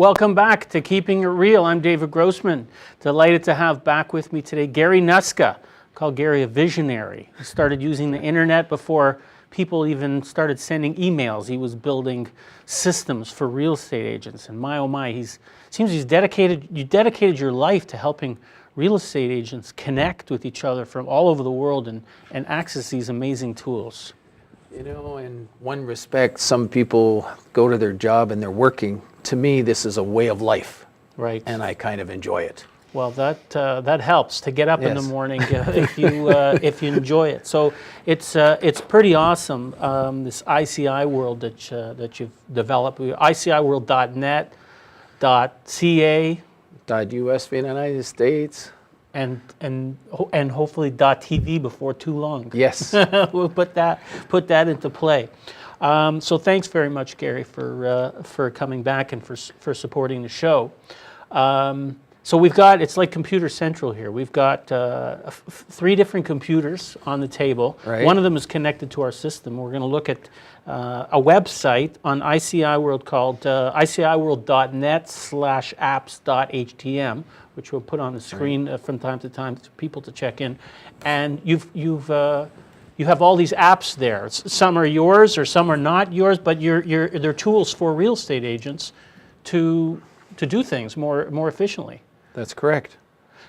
Welcome back to Keeping It Real. I'm David Grossman. Delighted to have back with me today Gary Nuska. Call Gary a visionary. He started using the internet before people even started sending emails. He was building systems for real estate agents, and my oh my, you dedicated your life to helping real estate agents connect with each other from all over the world and access these amazing tools. You know, in one respect, some people go to their job and they're working. To me, this is a way of life. Right. And I kind of enjoy it. Well, that helps to get up in the morning if you enjoy it. So it's pretty awesome, this ICI world that you've developed. ICIworld.net, .ca, .us for the United States. And hopefully .tv before too long. Yes. We'll put that into play. So thanks very much, Gary, for coming back and for supporting the show. So it's like Computer Central here. We've got 3 different computers on the table. Right. One of them is connected to our system. We're going to look at a website on ICI World called ICIworld.net/apps.htm, which we'll put on the screen from time to time for people to check in. And you have all these apps there. Some are yours or some are not yours, but they're tools for real estate agents to do things more efficiently. That's correct.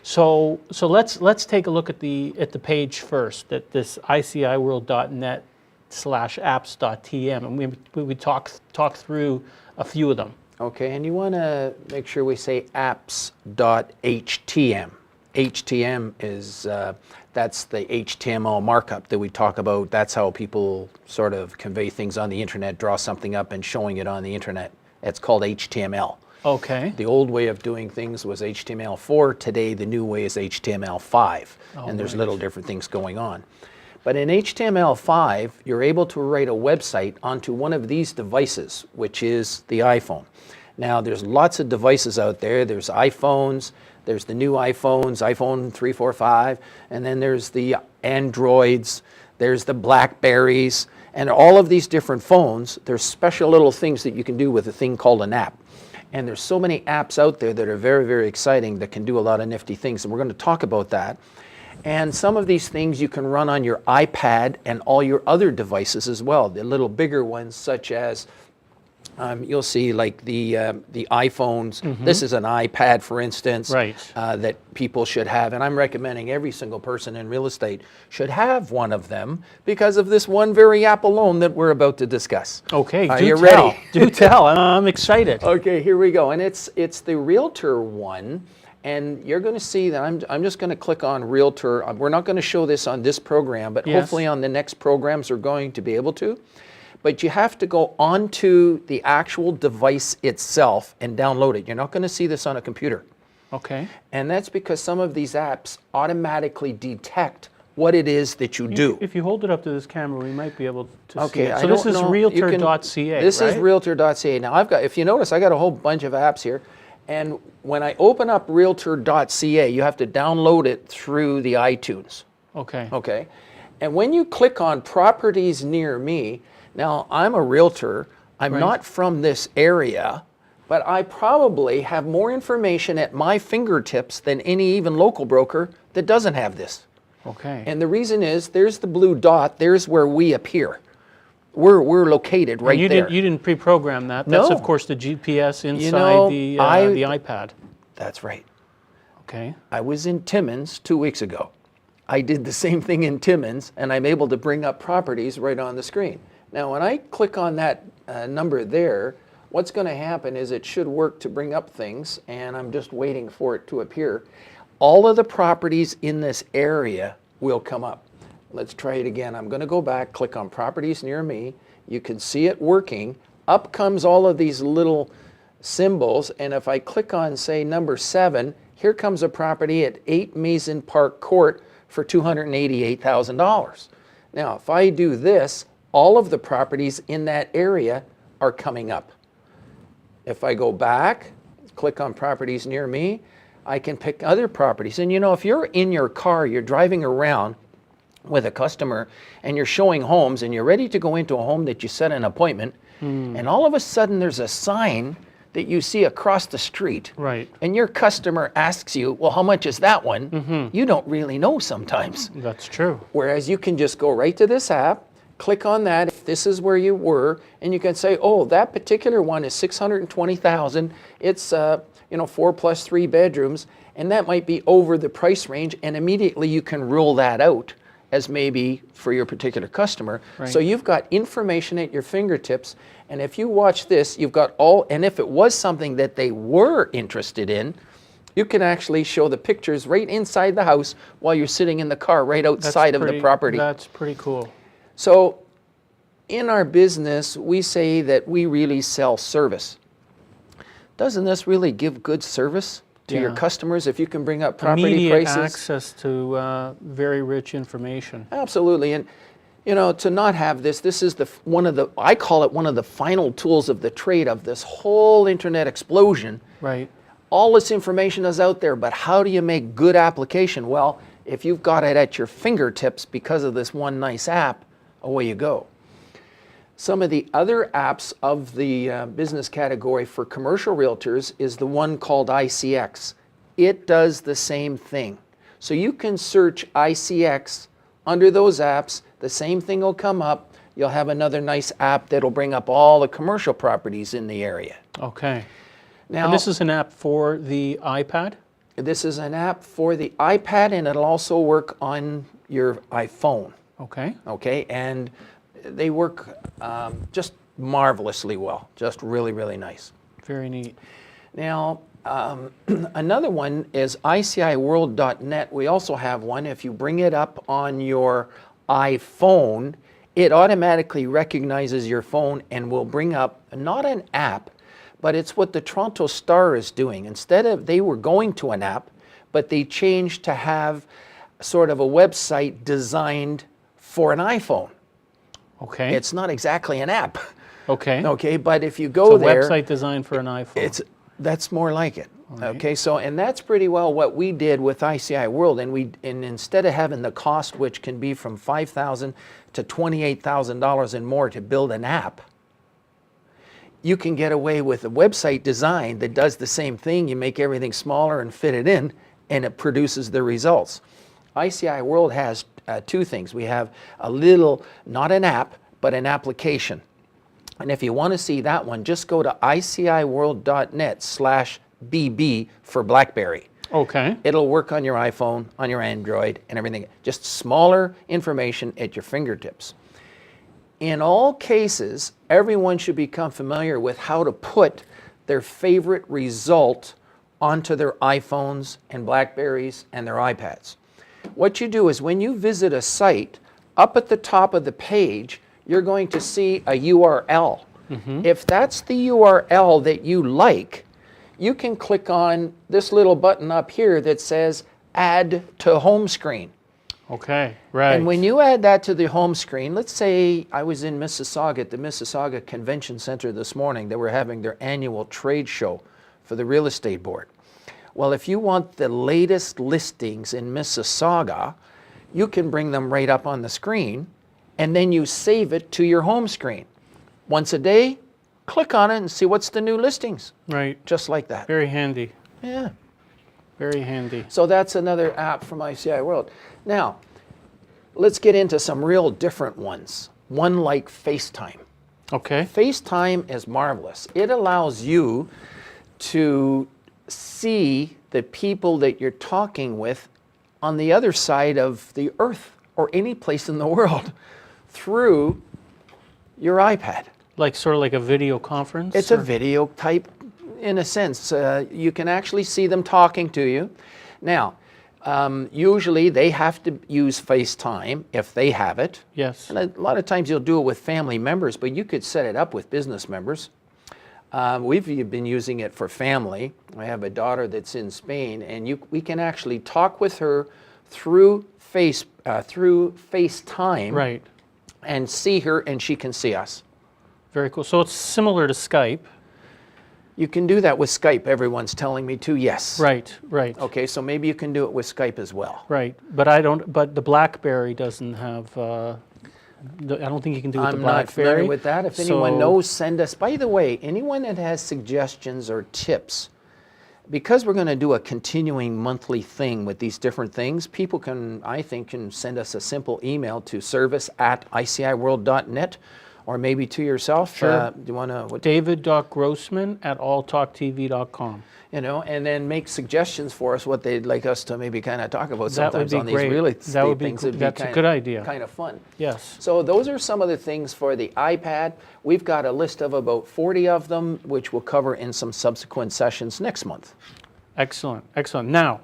So let's take a look at the page first, at this ICIworld.net/apps.tm, and we talk through a few of them. Okay, and you want to make sure we say apps.htm. HTM is that's the HTML markup that we talk about. That's how people sort of convey things on the internet, draw something up and showing it on the internet. It's called HTML. Okay. The old way of doing things was HTML4. Today, the new way is HTML5. And there's little different things going on. But in HTML5, you're able to write a website onto one of these devices, which is the iPhone. Now, there's lots of devices out there. There's iPhones. There's the new iPhones, iPhone 3, 4, 5. And then there's the Androids. There's the Blackberries. And all of these different phones, there's special little things that you can do with a thing called an app. And there's so many apps out there that are very, very exciting that can do a lot of nifty things. And we're going to talk about that. And some of these things you can run on your iPad and all your other devices as well. The little bigger ones, such as you'll see like the iPhones. Mm-hmm. This is an iPad, for instance, right. That people should have. And I'm recommending every single person in real estate should have one of them because of this one very app alone that we're about to discuss. Okay, are you ready? Do tell. I'm excited. Okay, here we go. And it's the Realtor one. And you're going to see that I'm just going to click on Realtor. We're not going to show this on this program, but hopefully on the next programs we're going to be able to. But you have to go onto the actual device itself and download it. You're not going to see this on a computer. Okay. And that's because some of these apps automatically detect what it is that you do. If you hold it up to this camera, we might be able to see it. So this is Realtor.ca, This is Realtor.ca. Now, if you notice, I got a whole bunch of apps here. And when I open up Realtor.ca, you have to download it through the iTunes. Okay. Okay. And when you click on Properties Near Me, now I'm a realtor. I'm not from this area, but I probably have more information at my fingertips than any even local broker that doesn't have this. Okay. And the reason is, there's the blue dot. There's where we appear. We're located right there. You didn't pre-program that. That's, of course, the GPS inside the iPad. That's right. Okay. I was in Timmins 2 weeks ago. I did the same thing in Timmins, and I'm able to bring up properties right on the screen. Now, when I click on that number there, what's going to happen is it should work to bring up things, and I'm just waiting for it to appear. All of the properties in this area will come up. Let's try it again. I'm going to go back, click on Properties Near Me. You can see it working. Up comes all of these little symbols, and if I click on, say, number 7, here comes a property at 8 Mason Park Court for $288,000. Now, if I do this, all of the properties in that area are coming up. If I go back, click on Properties Near Me, I can pick other properties. And you know, if you're in your car, you're driving around with a customer and you're showing homes and you're ready to go into a home that you set an appointment, and all of a sudden there's a sign that you see across the street, Right. and your customer asks you, well, how much is that one? You don't really know sometimes. That's true. Whereas you can just go right to this app, click on that, if this is where you were, and you can say, oh, that particular one is 620,000. It's 4 plus 3 bedrooms, and that might be over the price range, and immediately you can rule that out as maybe for your particular customer. Right. So you've got information at your fingertips, and if you watch this, you've got all, and if it was something that they were interested in, you can actually show the pictures right inside the house while you're sitting in the car right outside of the property. That's pretty cool. So in our business, we say that we really sell service. Doesn't this really give good service to your Yeah. customers if you can bring up property Immediate prices? access to very rich information. Absolutely. And to not have this is I call it one of the final tools of the trade of this whole internet explosion. Right. All this information is out there, but how do you make good application? Well, if you've got it at your fingertips because of this one nice app, away you go. Some of the other apps of the business category for commercial realtors is the one called ICX. It does the same thing. So you can search ICX under those apps, the same thing will come up. You'll have another nice app that'll bring up all the commercial properties in the area. Okay. Now, And this is an app for the iPad? this is an app for the iPad, and it'll also work on your iPhone. Okay. Okay, and they work just marvelously well, just really, really nice. Very neat. Now, another one is ICIWorld.net. We also have one. If you bring it up on your iPhone, it automatically recognizes your phone and will bring up not an app, but it's what the Toronto Star is doing. Instead of, they were going to an app, but they changed to have sort of a website designed for an iPhone. Okay. It's not exactly an app. Okay. Okay, but if you go It's a there, website designed for an iPhone. that's more like it. Right. Okay, so and that's pretty well what we did with ICI World, and instead of having the cost, which can be from $5,000 to $28,000 and more to build an app, you can get away with a website design that does the same thing. You make everything smaller and fit it in, and it produces the results. ICI World has two things. We have a little, not an app, but an application. And if you want to see that one, just go to iciworld.net/BB for BlackBerry. Okay. It'll work on your iPhone, on your Android, and everything. Just smaller information at your fingertips. In all cases, everyone should become familiar with how to put their favorite result onto their iPhones and Blackberries and their iPads. What you do is when you visit a site, up at the top of the page, you're going to see a URL. If that's the URL that you like, you can click on this little button up here that says Add to Homescreen. Okay. Right. And when you add that to the home screen, let's say I was in Mississauga at the Mississauga Convention Center this morning. They were having their annual trade show for the real estate board. Well, if you want the latest listings in Mississauga, you can bring them right up on the screen, and then you save it to your home screen. Once a day, click on it and see what's the new listings. Right. Just like that. Very handy. Yeah. Very handy. So that's another app from ICI World. Now, let's get into some real different ones. One like FaceTime. Okay. FaceTime is marvelous. It allows you to see the people that you're talking with on the other side of the earth or any place in the world through your iPad. Like sort of like a video conference? It's a video type, in a sense. You can actually see them talking to you. Now, usually they have to use FaceTime if they have it. Yes. And a lot of times you'll do it with family members, but you could set it up with business members. We've been using it for family. I have a daughter that's in Spain, and we can actually talk with her through FaceTime. Right. And see her, and she can see us. Very cool. So it's similar to Skype. You can do that with Skype, everyone's telling me to, yes. Right, right. Okay, so maybe you can do it with Skype as well. Right. But the BlackBerry doesn't have I don't think you can do it with the I'm not BlackBerry. familiar with that. If anyone So- knows, send us. By the way, anyone that has suggestions or tips, because we're going to do a continuing monthly thing with these different things, people can, I think, can send us a simple email to service@iciworld.net, or maybe to yourself. Sure. Do you want to? David.grossman@alltalktv.com. You know, and then make suggestions for us what they'd like us to maybe kind of talk about That would sometimes be on great. these real That estate would be things. cool. It'd be That's a kind good of- idea. Kind of fun. Yes. So those are some of the things for the iPad. We've got a list of about 40 of them, which we'll cover in some subsequent sessions next month. Excellent, excellent. Now,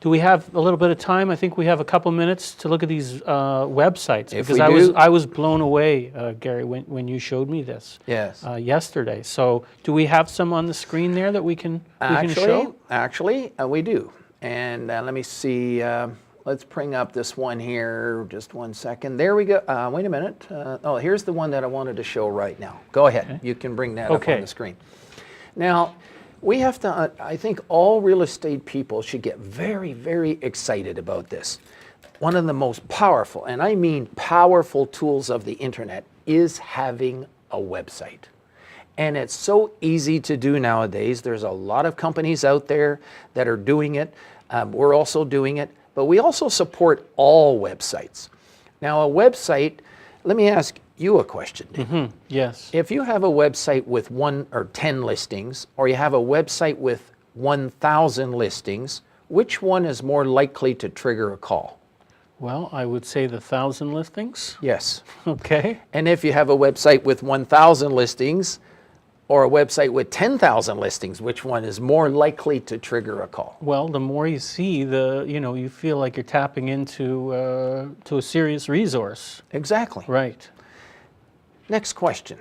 do we have a little bit of time? I think we have a couple minutes to look at these websites. If Because we do- I was blown away, Gary, when you showed me this Yes. yesterday. So do we have some on the screen there that we can show? Actually, we do. And let me see. Let's bring up this one here. Just one second. There we go. Wait a minute. Oh, here's the one that I wanted to show right now. Go ahead. Okay. You can bring that up Okay. on the screen. Now, we have to, I think all real estate people should get very, very excited about this. One of the most powerful, and I mean powerful tools of the internet is having a website. And it's so easy to do nowadays. There's a lot of companies out there that are doing it. We're also doing it, but we also support all websites. Now, a website, let me ask you a question, Dave. Yes. If you have a website with 1 or 10 listings, or you have a website with 1,000 listings, which one is more likely to trigger a call? Well, I would say the 1,000 listings. Yes. Okay. And if you have a website with 1,000 listings, or a website with 10,000 listings, which one is more likely to trigger a call? Well, the more you see, you feel like you're tapping into to a serious resource. Exactly. Right. Next question.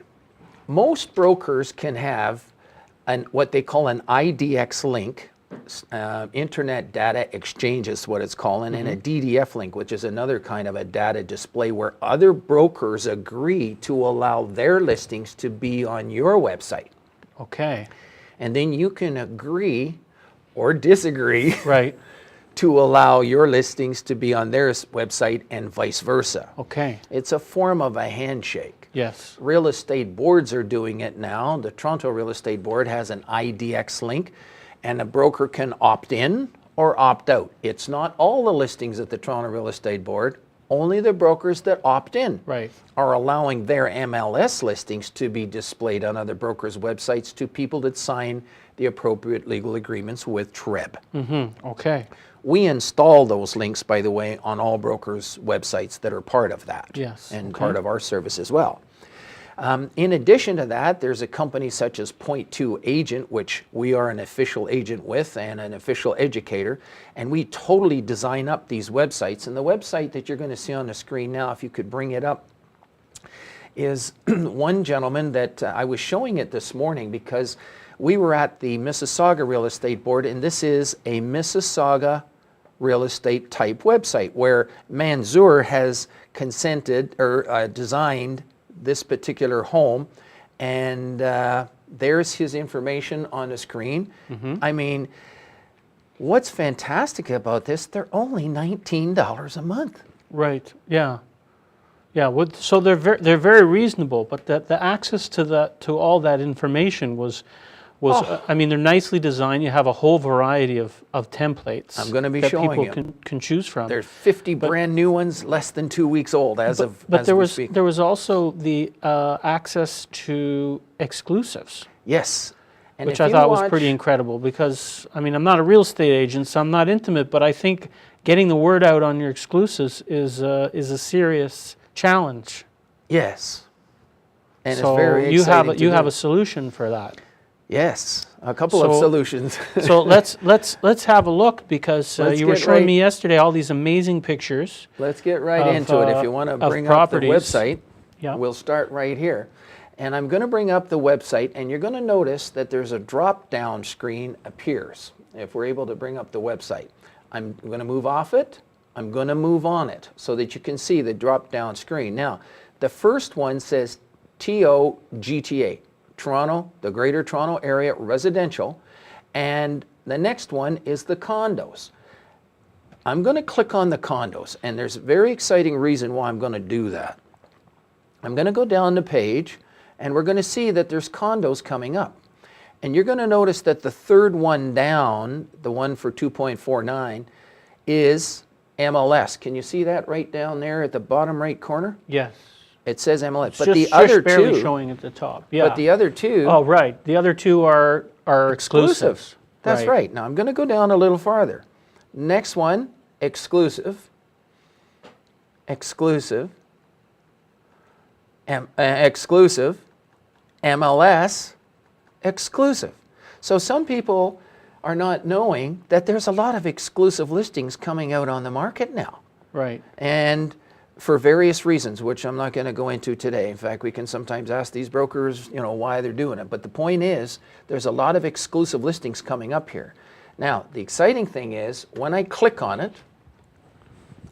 Most brokers can have what they call an IDX link, Internet Data Exchange is what it's called, and a DDF link, which is another kind of a data display where other brokers agree to allow their listings to be on your website. Okay. And then you can agree or disagree Right. to allow your listings to be on their website and vice versa. Okay. It's a form of a handshake. Yes. Real estate boards are doing it now. The Toronto Real Estate Board has an IDX link, and a broker can opt in or opt out. It's not all the listings at the Toronto Real Estate Board. Only the brokers that opt in Right. are allowing their MLS listings to be displayed on other brokers' websites to people that sign the appropriate legal agreements with TREB. Okay. We install those links, by the way, on all brokers' websites that are part of that. Yes, And okay. part of our service as well. In addition to that, there's a company such as Point 2 Agent, which we are an official agent with and an official educator, and we totally design up these websites. And the website that you're going to see on the screen now, if you could bring it up, is one gentleman that I was showing it this morning because we were at the Mississauga Real Estate Board, and this is a Mississauga real estate type website where Manzoor has consented or designed this particular home, and there's his information on the screen. I mean, what's fantastic about this, they're only $19 a month. Right. Yeah. Yeah. So they're very reasonable, but the access to all that information was I mean, they're nicely designed. You have a whole variety of templates. I'm going to be that showing people you. can choose from. There's 50 brand new ones, less than 2 weeks old as But we speak. there was also the access to exclusives, Yes. And which if I you thought was watch- pretty incredible because, I mean, I'm not a real estate agent, so I'm not intimate, but I think getting the word out on your exclusives is a serious challenge. Yes. And So it's very you have exciting to you do. have a solution for that. Yes, a couple of So- solutions. So let's have a look because Let's you were get showing right- me yesterday all these amazing pictures. Let's get right of, into it. If you want to of bring up the properties. website, Yeah. we'll start right here. And I'm going to bring up the website, and you're going to notice that there's a drop-down screen appears. If we're able to bring up the website, I'm going to move off it. I'm going to move on it so that you can see the drop-down screen. Now, the first one says TOGTA. Toronto, the Greater Toronto Area Residential, and the next one is the condos. I'm going to click on the condos, and there's a very exciting reason why I'm going to do that. I'm going to go down the page, and we're going to see that there's condos coming up. And you're going to notice that the third one down, the one for 2.49, is MLS. Can you see that right down there at the bottom right corner? Yes. It says MLS. It's But just, the other barely two, showing at the top. Yeah. but the other two Oh, right. The other two are exclusives. That's right. Now I'm going to go down a little farther. Next one, exclusive, exclusive, exclusive, MLS, exclusive. So some people are not knowing that there's a lot of exclusive listings coming out on the market now. Right. And for various reasons, which I'm not going to go into today. In fact, we can sometimes ask these brokers, why they're doing it. But the point is, there's a lot of exclusive listings coming up here. Now, the exciting thing is, when I click on it,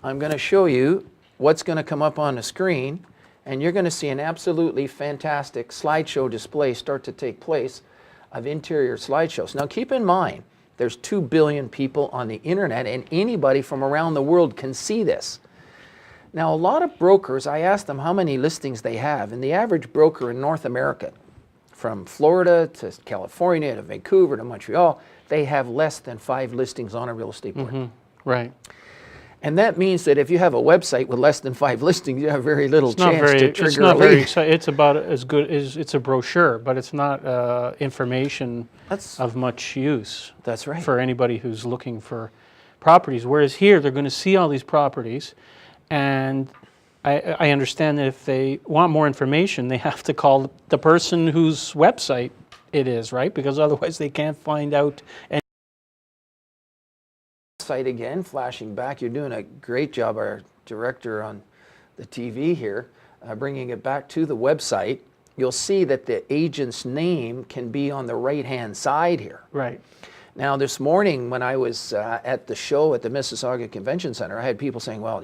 I'm going to show you what's going to come up on the screen, and you're going to see an absolutely fantastic slideshow display start to take place of interior slideshows. Now, keep in mind, there's 2 billion people on the internet, and anybody from around the world can see this. Now, a lot of brokers, I asked them how many listings they have, and the average broker in North America, from Florida to California to Vancouver to Montreal, they have less than 5 listings on a real estate board. Mm-hmm. Right. And that means that if you have a website with less than 5 listings, you have very little chance to trigger It's not a very lead. exciting. It's about as good as it's a brochure, but it's not information of much use. That's right. For anybody who's looking for properties. Whereas here, they're going to see all these properties, and I understand that if they want more information, they have to call the person whose website it is, right? Because otherwise they can't find out. Site again, flashing back. You're doing a great job, our director on the TV here, bringing it back to the website. You'll see that the agent's name can be on the right-hand side here. Right. Now, this morning when I was at the show at the Mississauga Convention Center, I had people saying, well,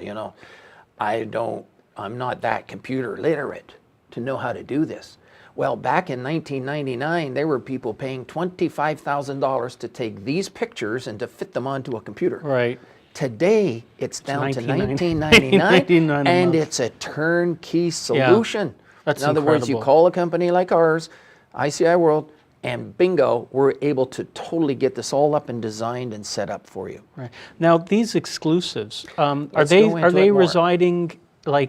I'm not that computer literate to know how to do this. Well, back in 1999, there were people paying $25,000 to take these pictures and to fit them onto a computer. Right. Today, it's down to $19.99 $19.99, and it's a turnkey solution. That's in other words, you incredible. call a company like ours, ICI World, and bingo, we're able to totally get this all up and designed and set up for you. Right. Now, these exclusives, are Let's they go into it more. residing,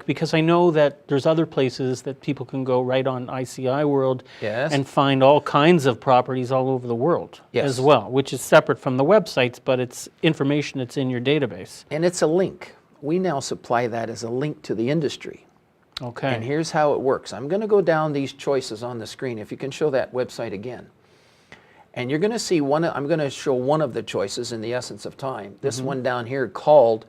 because I know that there's other places that people can go right on ICI World Yes. and find all kinds of properties all over the world as well, which is separate from the websites, but it's information that's in your database. And it's a link. We now supply that as a link to the industry. Okay. And here's how it works. I'm going to go down these choices on the screen. If you can show that website again. And you're going to see I'm going to show one of the choices in the essence of time. This one down here called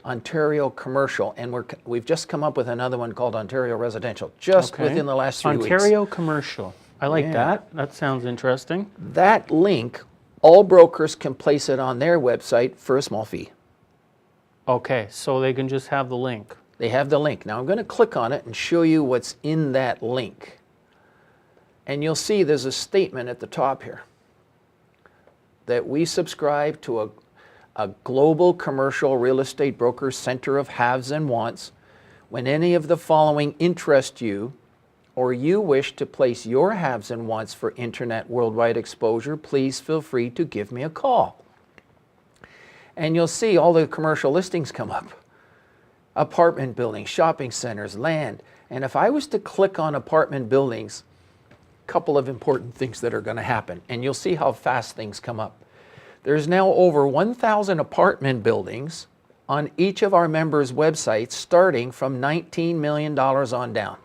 Ontario Commercial, and we've just come up with another one called Ontario Residential, just within the last 3 weeks. Ontario Commercial. I like that. That sounds interesting. That link, all brokers can place it on their website for a small fee. Okay, so they can just have the link. They have the link. Now I'm going to click on it and show you what's in that link. And you'll see there's a statement at the top here that we subscribe to a global commercial real estate broker center of haves and wants. When any of the following interest you, or you wish to place your haves and wants for internet worldwide exposure, please feel free to give me a call. And you'll see all the commercial listings come up. Apartment buildings, shopping centers, land. And if I was to click on apartment buildings, a couple of important things that are going to happen. And you'll see how fast things come up. There's now over 1,000 apartment buildings on each of our members' websites, starting from $19 million on down.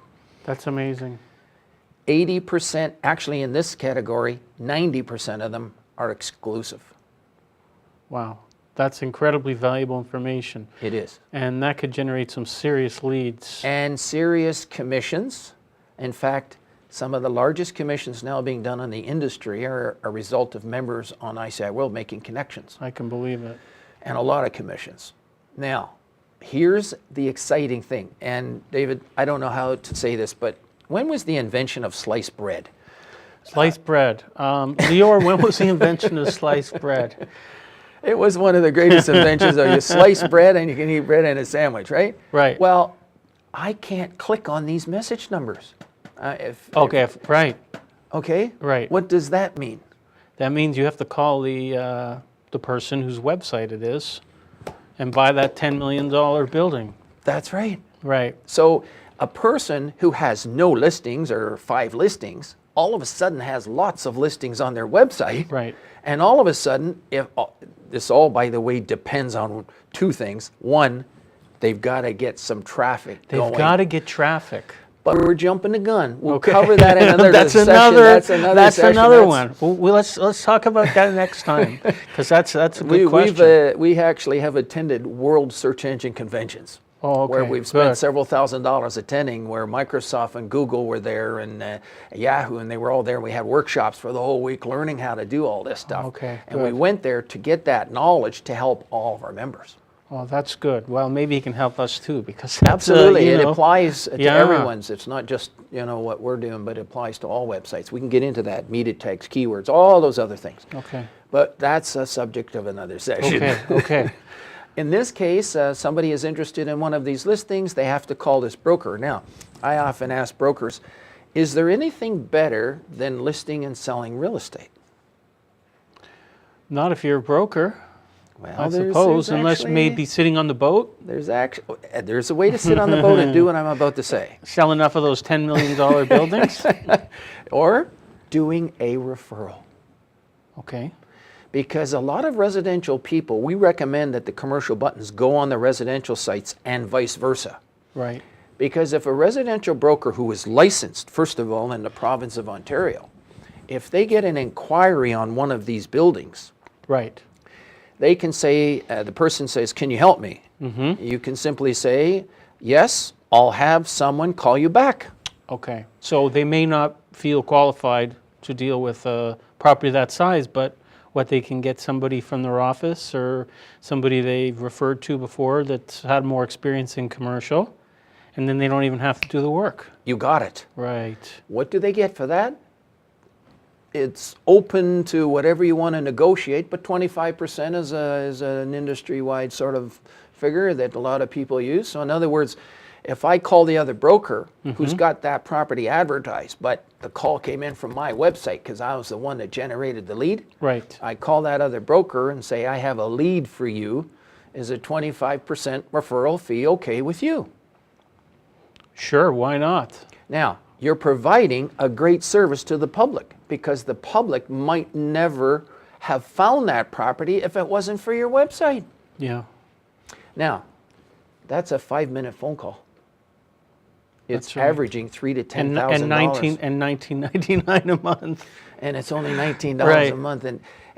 That's amazing. 80%, actually in this category, 90% of them are exclusive. Wow. That's incredibly valuable information. It is. And that could generate some serious leads. And serious commissions. In fact, some of the largest commissions now being done on the industry are a result of members on ICI World making connections. I can believe it. And a lot of commissions. Now, here's the exciting thing. And David, I don't know how to say this, but when was the invention of sliced bread? Sliced bread. Lior, when was the invention of sliced bread? It was one of the greatest inventions of you slice bread and you can eat bread in a sandwich, right? Right. Well, I can't click on these message numbers. Okay, right. Okay? Right. What does that mean? That means you have to call the person whose website it is and buy that $10 million building. That's right. Right. So a person who has no listings or 5 listings all of a sudden has lots of listings on their website. Right. And all of a sudden, if this all, by the way, depends on 2 things. One, they've got to get some traffic going. They've got to get traffic. But we're jumping the gun. We'll Okay. cover that in another That's session. another. That's Another one. Well, let's talk about that next time, because that's a good question. We actually have attended World Search Engine Conventions. Oh, okay. Where we've spent Good. several $1,000s attending, where Microsoft and Google were there, and Yahoo, and they were all there. We had workshops for the whole week learning how to do all this stuff. Okay, and we good. went there to get that knowledge to help all of our members. Oh, that's good. Well, maybe he can help us too, because that's, Absolutely, you it know, applies to Yeah. everyone's. It's not just what we're doing, but it applies to all websites. We can get into that, meta tags, keywords, all those other things. Okay. But that's a subject of another session. Okay. Okay. In this case, somebody is interested in one of these listings, they have to call this broker. Now, I often ask brokers, is there anything better than listing and selling real estate? Not if you're a broker, Well, I suppose, unless maybe sitting on the boat, there's a way to sit on the boat and do what I'm about to say. sell enough of those $10 million buildings. Or doing a referral. Okay. Because a lot of residential people, we recommend that the commercial buttons go on the residential sites and vice versa. Right. Because if a residential broker who is licensed, first of all, in the province of Ontario, if they get an inquiry on one of these buildings, Right. they can say, the person says, can you help me? Mm-hmm. You can simply say, yes, I'll have someone call you back. Okay. So they may not feel qualified to deal with a property that size, but what they can get somebody from their office or somebody they've referred to before that's had more experience in commercial, and then they don't even have to do the work. You got it. Right. What do they get for that? It's open to whatever you want to negotiate, but 25% is an industry-wide sort of figure that a lot of people use. So in other words, if I call the other broker who's got that property advertised, but the call came in from my website because I was the one that generated the lead, Right. I call that other broker and say, I have a lead for you. Is a 25% referral fee okay with you? Sure, why not? Now, you're providing a great service to the public, because the public might never have found that property if it wasn't for your website. Yeah. Now, that's a 5-minute phone call. It's That's right. averaging $3,000 to And $10,000. $19.99 a month. And it's only $19 Right. a month.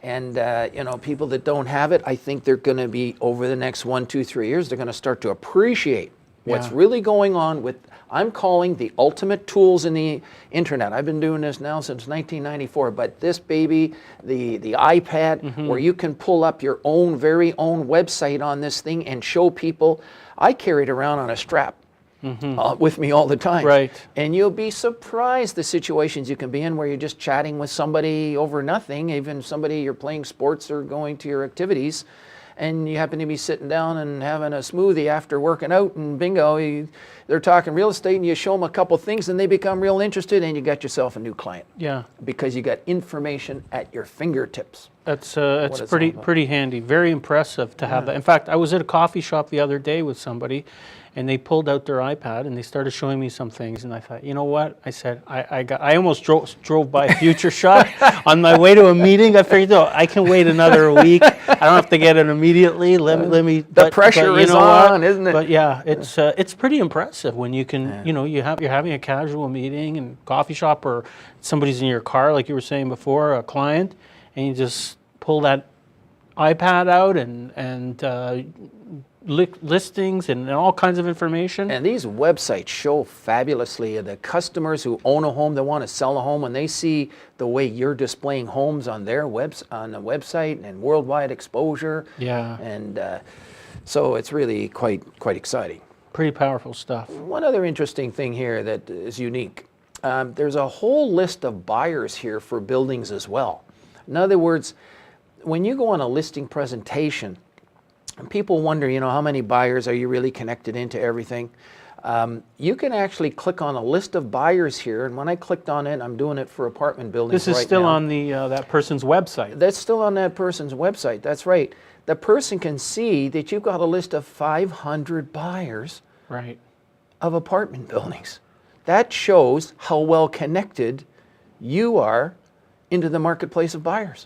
And people that don't have it, I think they're going to be, over the next 1, 2, 3 years, they're going to start to appreciate what's Yeah. really going on with, I'm calling the ultimate tools in the internet. I've been doing this now since 1994, but this baby, the iPad, where you can pull up your own very own website on this thing and show people. I carry it around on a strap. With me all the time. Right. And you'll be surprised the situations you can be in where you're just chatting with somebody over nothing, even somebody you're playing sports or going to your activities, and you happen to be sitting down and having a smoothie after working out, and bingo, they're talking real estate, and you show them a couple things and they become real interested, and you got yourself a new client. Yeah. Because you got information at your fingertips. It's it's pretty handy. Very impressive to have that. In fact, I was at a coffee shop the other day with somebody, and they pulled out their iPad and they started showing me some things, and I thought, you know what? I said, I almost drove by a Future Shop on my way to a meeting. I figured, no, I can wait another week. I don't have to get it immediately. Let me. The pressure is on, isn't it? But yeah, it's pretty impressive when you can, you're having a casual meeting and coffee shop, or somebody's in your car, like you were saying before, a client, and you just pull that iPad out and listings and all kinds of information. And these websites show fabulously. The customers who own a home, that want to sell a home, when they see the way you're displaying homes on their on the website and worldwide exposure. Yeah. And so it's really quite exciting. Pretty powerful stuff. One other interesting thing here that is unique. There's a whole list of buyers here for buildings as well. In other words, when you go on a listing presentation, and people wonder, how many buyers, are you really connected into everything? You can actually click on a list of buyers here, and when I clicked on it, I'm doing it for apartment buildings This is right still now. on the that person's website. That's still on that person's website, that's right. The person can see that you've got a list of 500 buyers Right. of apartment buildings. That shows how well connected you are into the marketplace of buyers.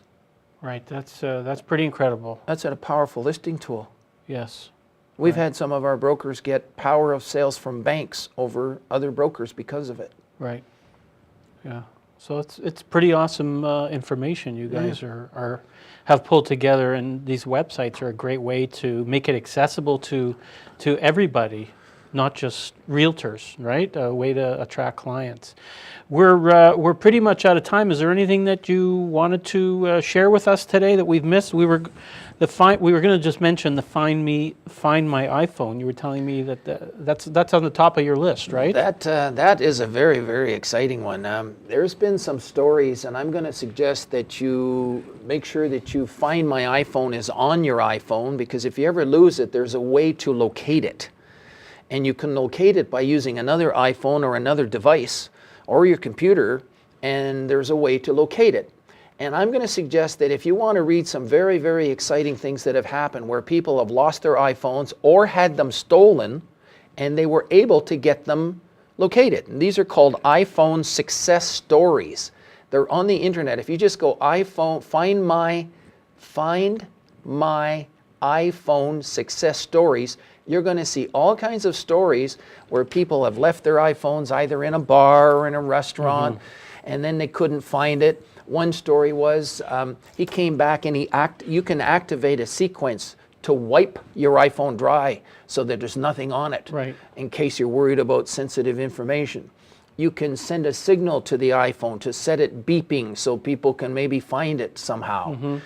Right. That's pretty incredible. That's a powerful listing tool. Yes. We've had some of our brokers get power of sales from banks over other brokers because of it. Right. Yeah. So it's pretty awesome information you guys have pulled together, and these websites are a great way to make it accessible to everybody, not just realtors, right? A way to attract clients. We're pretty much out of time. Is there anything that you wanted to share with us today that we've missed? We were going to just mention the Find My iPhone. You were telling me that that's on the top of your list, right? That is a very, very exciting one. There's been some stories, and I'm going to suggest that you make sure that you Find My iPhone is on your iPhone, because if you ever lose it, there's a way to locate it. And you can locate it by using another iPhone or another device or your computer, and there's a way to locate it. And I'm going to suggest that if you want to read some very, very exciting things that have happened where people have lost their iPhones or had them stolen, and they were able to get them located. And these are called iPhone success stories. They're on the internet. If you just go iPhone, find my iPhone success stories, you're going to see all kinds of stories where people have left their iPhones either in a bar or in a restaurant, and then they couldn't find it. One story was he came back and you can activate a sequence to wipe your iPhone dry so that there's nothing on it, Right. in case you're worried about sensitive information. You can send a signal to the iPhone to set it beeping so people can maybe find it somehow.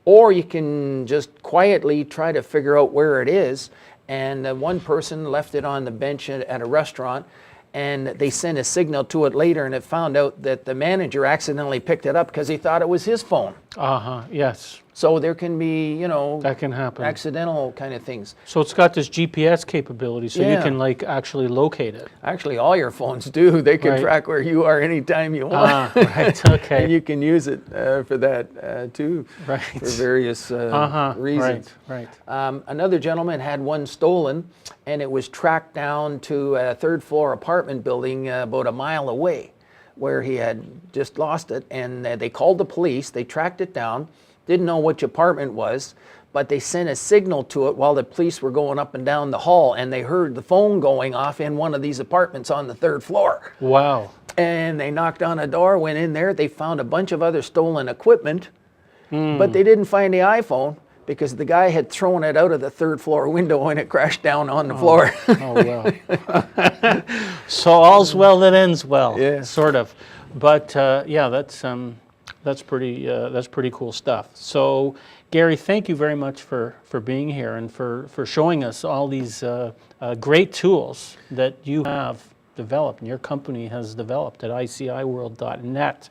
Or you can just quietly try to figure out where it is. And one person left it on the bench at a restaurant, and they sent a signal to it later, and it found out that the manager accidentally picked it up because he thought it was his phone. Yes. So there can be, That can happen. accidental kind of things. So it's got this GPS capability, so you Yeah. can actually locate it. Actually, all your phones do. They can Right. track where you are anytime you want. Right. Okay. And you can use it for that too, Right. for various reasons. Right. Another gentleman had one stolen, and it was tracked down to a third floor apartment building about a mile away, where he had just lost it. And they called the police, they tracked it down, didn't know which apartment was, but they sent a signal to it while the police were going up and down the hall, and they heard the phone going off in one of these apartments on the third floor. Wow. And they knocked on a door, went in there, they found a bunch of other stolen equipment, but they didn't find the iPhone because the guy had thrown it out of the third floor window and it crashed down on the floor. Oh, well. So all's well that ends well. Yeah. Sort of. But yeah, that's pretty cool stuff. So Gary, thank you very much for being here and for showing us all these great tools that you have developed and your company has developed at iciworld.net.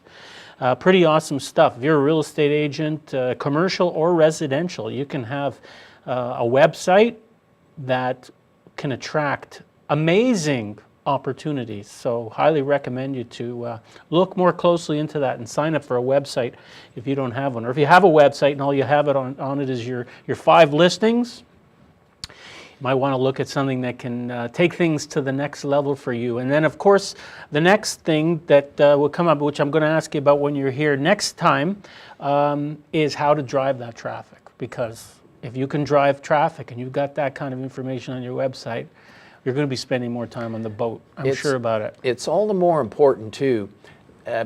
Pretty awesome stuff. If you're a real estate agent, commercial or residential, you can have a website that can attract amazing opportunities. So highly recommend you to look more closely into that and sign up for a website if you don't have one. Or if you have a website and all you have on it is your 5 listings, you might want to look at something that can take things to the next level for you. And then, of course, the next thing that will come up, which I'm going to ask you about when you're here next time, is how to drive that traffic. Because if you can drive traffic and you've got that kind of information on your website, you're going to be spending more time on the boat. I'm sure about it. It's all the more important, too,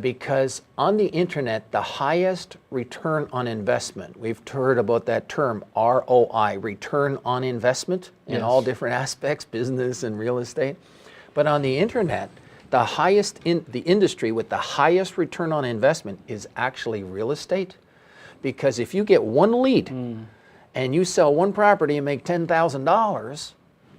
because on the internet, the highest return on investment, we've heard about that term, ROI, return on investment, in all different aspects, business and real estate. But on the internet, the highest in the industry with the highest return on investment is actually real estate. Because if you get one lead and you sell one property and make $10,000,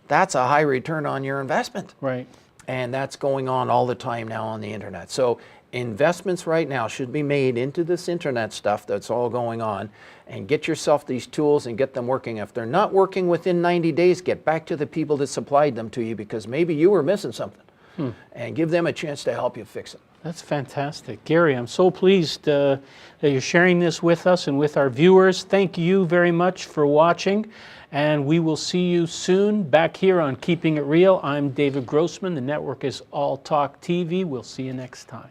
that's a high return on your investment. Right. And that's going on all the time now on the internet. So investments right now should be made into this internet stuff that's all going on, and get yourself these tools and get them working. If they're not working within 90 days, get back to the people that supplied them to you, because maybe you were missing something, and give them a chance to help you fix it. That's fantastic. Gary, I'm so pleased that you're sharing this with us and with our viewers. Thank you very much for watching, and we will see you soon back here on Keeping It Real. I'm David Grossman. The network is All Talk TV. We'll see you next time.